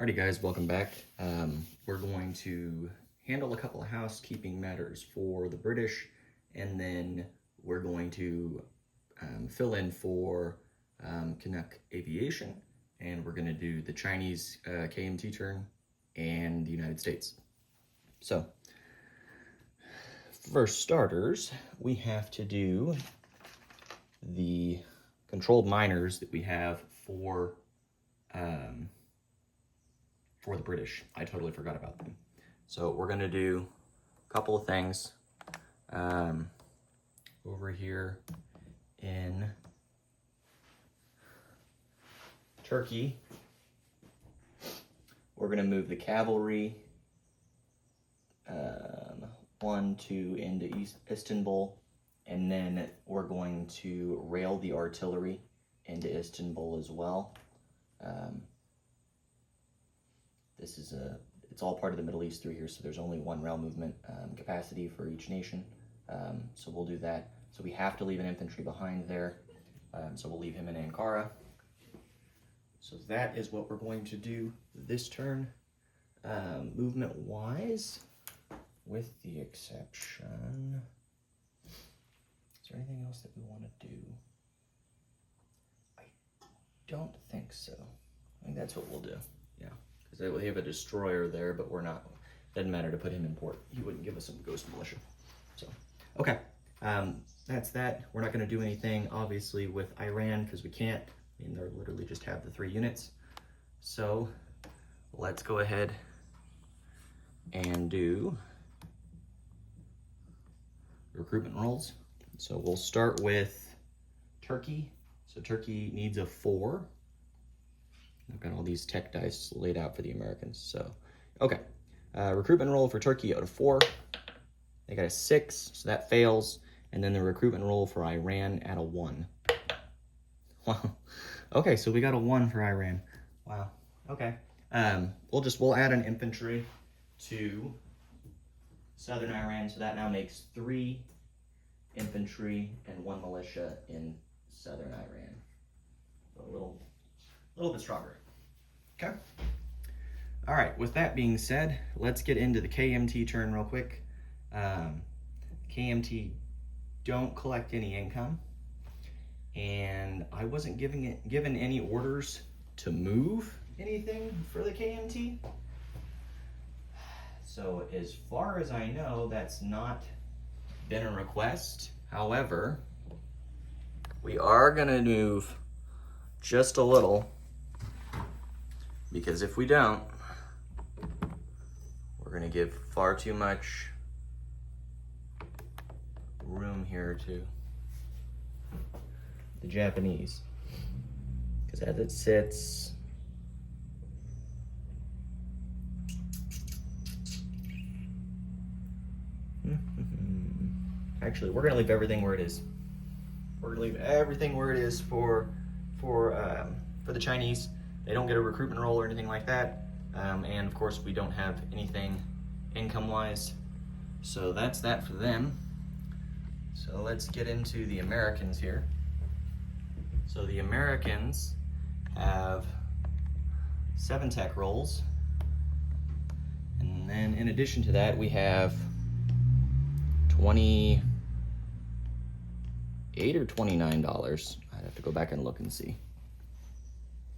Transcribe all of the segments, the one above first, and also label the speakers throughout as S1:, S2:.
S1: Alrighty guys, welcome back. We're going to handle a couple of housekeeping matters for the British, and then we're going to fill in for Canuck Aviation, and we're going to do the Chinese KMT turn and the United States. So, for starters, we have to do the controlled miners that we have for the British. I totally forgot about them. So we're going to do a couple of things over here in Turkey. We're going to move the cavalry 1, 2 into Istanbul, and then we're going to rail the artillery into Istanbul as well. It's all part of the Middle East through here, so there's only one rail movement capacity for each nation. So we'll do that. So we have to leave an infantry behind there. So we'll leave him in Ankara. So that is what we're going to do this turn. Movement-wise, with the exception... Is there anything else that we want to do? I don't think so. I think that's what we'll do. Yeah. Because we have a destroyer there, but we're not, doesn't matter to put him in port. He wouldn't give us some ghost militia. So, okay, that's that. We're not going to do anything, obviously, with Iran, because we can't. I mean, they're literally just have the 3 units. So, let's go ahead and do recruitment rolls. So, we'll start with Turkey. So, Turkey needs a 4. I've got all these tech dice laid out for the Americans. So, okay. Recruitment roll for Turkey out of 4. They got a 6, so that fails. And then the recruitment roll for Iran at a 1. Wow. Okay, so we got a 1 for Iran. Wow. Okay. We'll add an infantry to southern Iran, so that now makes 3 infantry and 1 militia in southern Iran. So a little bit stronger. Okay. All right, with that being said, let's get into the KMT turn real quick. KMT don't collect any income, and I wasn't given any orders to move anything for the KMT. So as far as I know, that's not been a request. However, we are gonna move just a little, because if we don't, we're going to give far too much room here to the Japanese. Because as it sits, actually, we're going to leave everything where it is. We're going to leave everything where it is for the Chinese. They don't get a recruitment roll or anything like that. And of course, we don't have anything income-wise. So that's that for them. So let's get into the Americans here. So the Americans have 7 tech rolls. And then in addition to that, we have 28 or $29. I'd have to go back and look and see.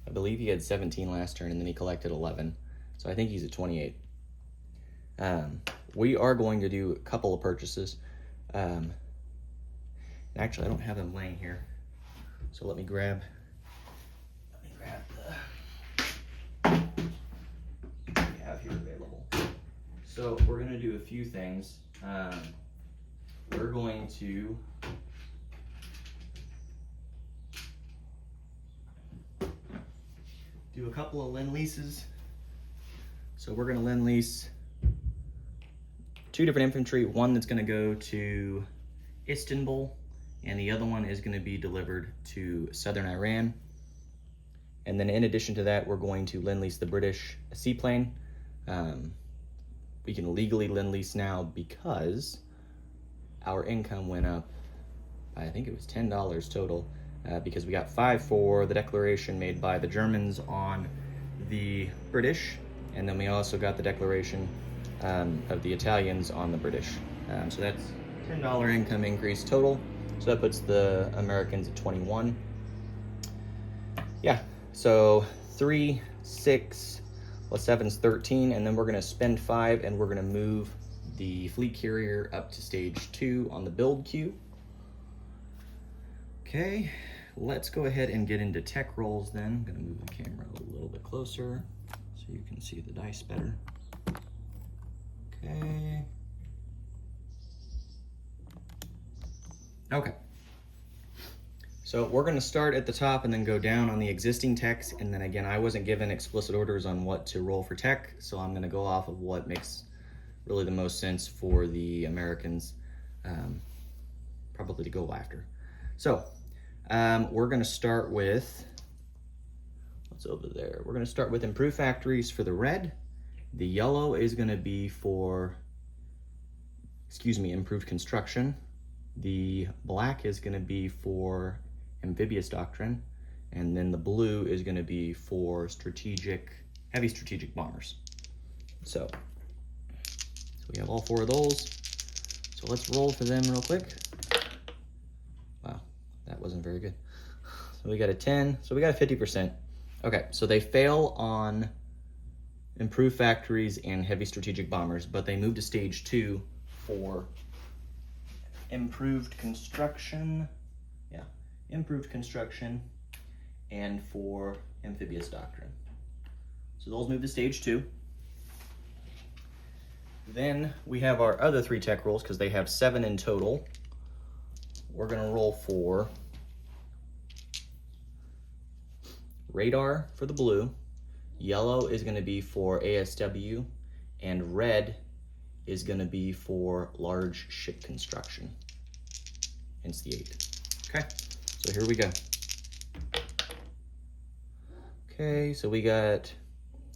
S1: I believe he had 17 last turn, and then he collected 11. So I think he's at 28. We are going to do a couple of purchases. Actually, I don't have them laying here. So let me grab the we have here available. So we're going to do a few things. We're going to do a couple of Lend-Leases. So we're going to Lend-Lease 2 different infantry, one that's going to go to Istanbul, and the other one is going to be delivered to southern Iran. And then in addition to that, we're going to Lend-Lease the British a seaplane. We can legally Lend-Lease now because our income went up, I think it was $10 total, because we got 5 for the declaration made by the Germans on the British, and then we also got the declaration of the Italians on the British. So that's $10 income increase total. So that puts the Americans at 21. Yeah, so 3, 6, plus 7 is 13, and then we're gonna spend 5, and we're gonna move the fleet carrier up to stage 2 on the build queue. Okay, let's go ahead and get into tech rolls then. I'm gonna move the camera a little bit closer so you can see the dice better. Okay. Okay. So we're gonna start at the top and then go down on the existing techs, and then again, I wasn't given explicit orders on what to roll for tech, so I'm gonna go off of what makes really the most sense for the Americans probably to go after. So we're gonna start with, what's over there? We're gonna start with improved factories for the red. The yellow is gonna be for, improved construction. The black is gonna be for amphibious doctrine, and then the blue is going to be for heavy strategic bombers. So we have all 4 of those. So let's roll for them real quick. Wow, that wasn't very good. So we got a 10, so we got a 50%. Okay, so they fail on improved factories and heavy strategic bombers, but they move to stage 2 for improved construction. Improved construction, and for amphibious doctrine. So those move to stage 2. Then we have our other 3 tech rolls because they have 7 in total. We're gonna roll for radar for the blue, yellow is gonna be for ASW, and red is gonna be for large ship construction. Hence the 8. Okay. So here we go. Okay, so we got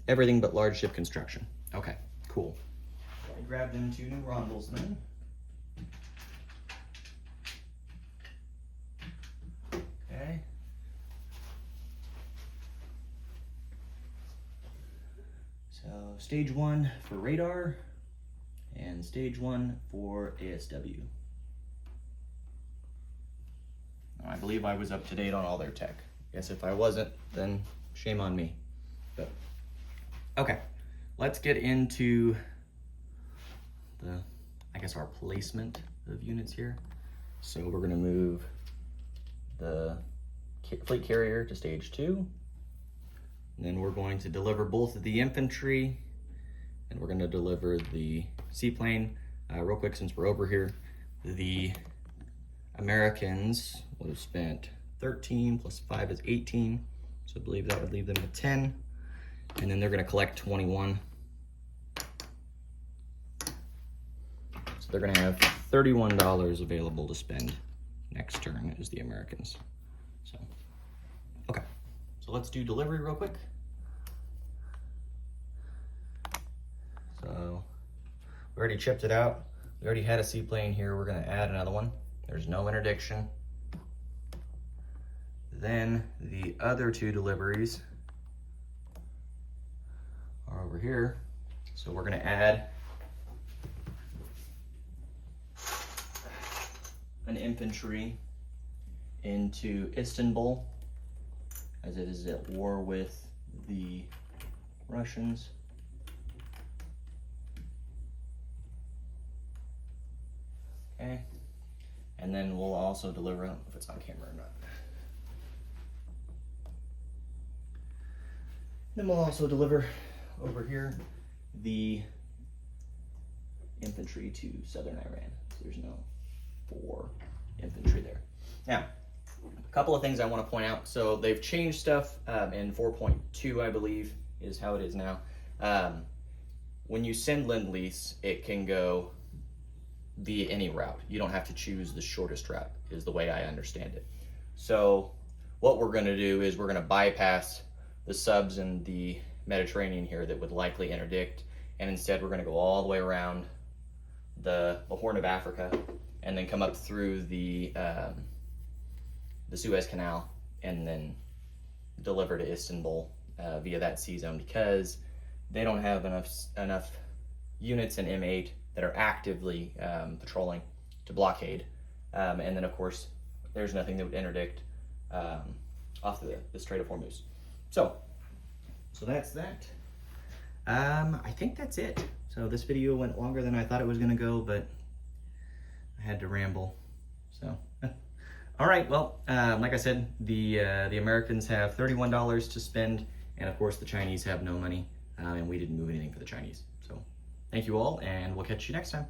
S1: everything but large ship construction. Okay, cool. Let me grab them 2 new rondels then. Okay. So stage 1 for radar and stage 1 for ASW. I believe I was up to date on all their tech. Guess if I wasn't, then shame on me. But okay, let's get into our placement of units here. So we're gonna move the fleet carrier to stage 2. And then we're going to deliver both of the infantry, and we're gonna deliver the seaplane. Real quick, since we're over here, the Americans would have spent 13 plus 5 is 18. So I believe that would leave them with 10. And then they're gonna collect 21. So they're gonna have $31 available to spend next turn as the Americans. So, okay. So let's do delivery real quick. So we already chipped it out. We already had a seaplane here. We're gonna add another one. There's no interdiction. Then the other 2 deliveries are over here. So we're gonna add an infantry into Istanbul, as it is at war with the Russians. Okay. And then we'll also deliver, I don't know if it's on camera or not. Then we'll also deliver over here the infantry to southern Iran. So there's no 4 infantry there. Now, a couple of things I want to point out. So they've changed stuff in 4.2, I believe, is how it is now. When you send Lend-Lease, it can go via any route. You don't have to choose the shortest route, is the way I understand it. So what we're going to do is we're going to bypass the subs in the Mediterranean here that would likely interdict, and instead we're going to go all the way around the Horn of Africa and then come up through the Suez Canal and then deliver to Istanbul via that sea zone because they don't have enough units in M8 that are actively patrolling to blockade. And then, of course, there's nothing that would interdict off the Strait of Hormuz. So that's that. I think that's it. So this video went longer than I thought it was going to go, but I had to ramble. So, all right. Well, like I said, the Americans have $31 to spend, and of course the Chinese have no money, and we didn't move anything for the Chinese. So, thank you all, and we'll catch you next time.